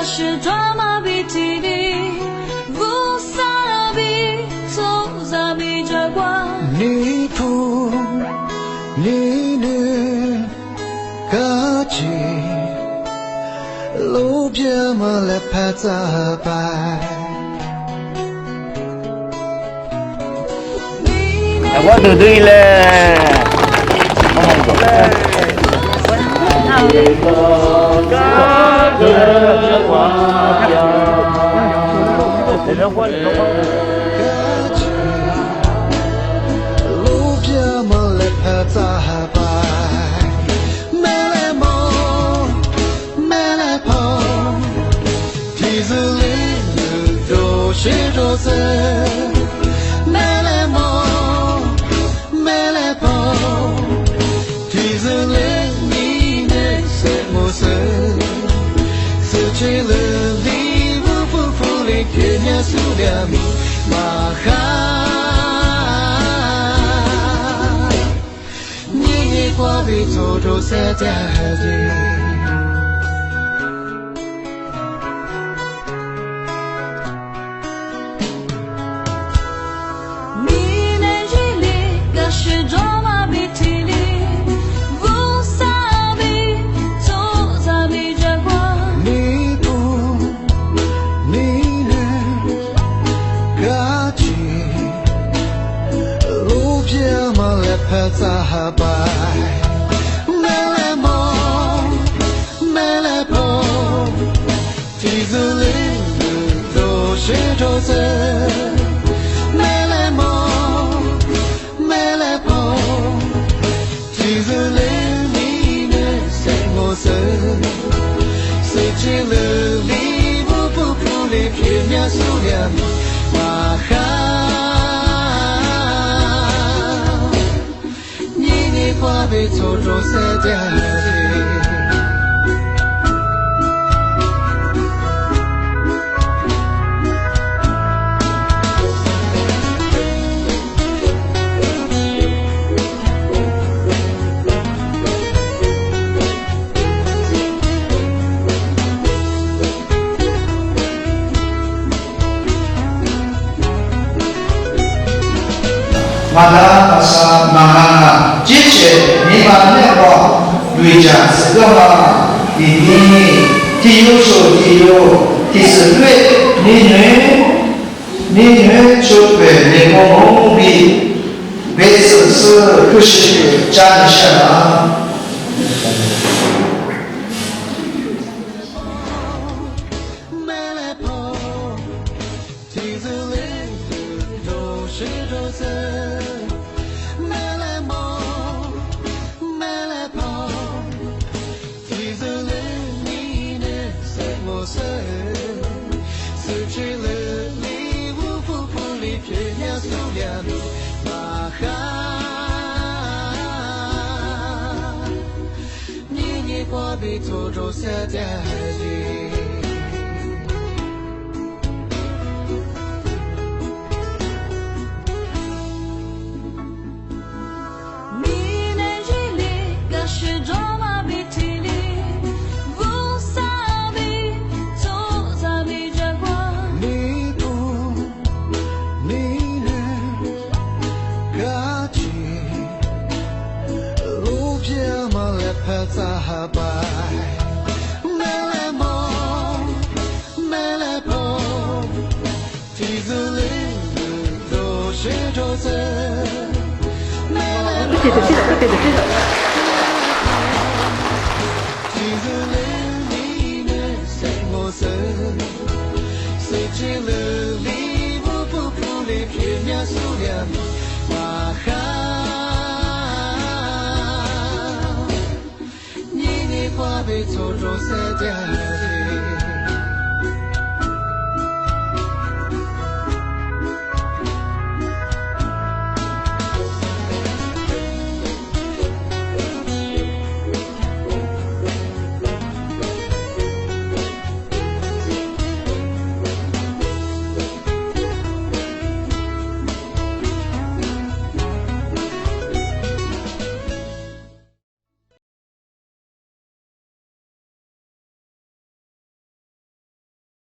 是抓马比提里，乌萨比走萨比这瓜。你哭，你女，嘎吉，路边嘛来拍杂摆。我对对嘞。路边嘛来拍杂摆，没来梦，没来碰，梯子里都是着色，没来梦，没来碰，梯子里你的什么色？四季了里不不不里天涯苏两米马哈，你花比走着三家的。拍杂摆，没来梦，没来碰，梯子里都是着色，没来梦，没来碰，梯子里你的什么色？四季了里不不不里偏呀苏两马哈。花被走着三家的。马达萨马哈，之前你把那个对象是个嘛？第六首第四对，你就被那个蒙蔽，被此是不是站起来？被走着三家的。拍杂摆，没来梦，没来碰，梯子里都是着色，没来梦，梯子里你的什么色？四季了里不不不里偏呀苏两马哈。花被走着三家的。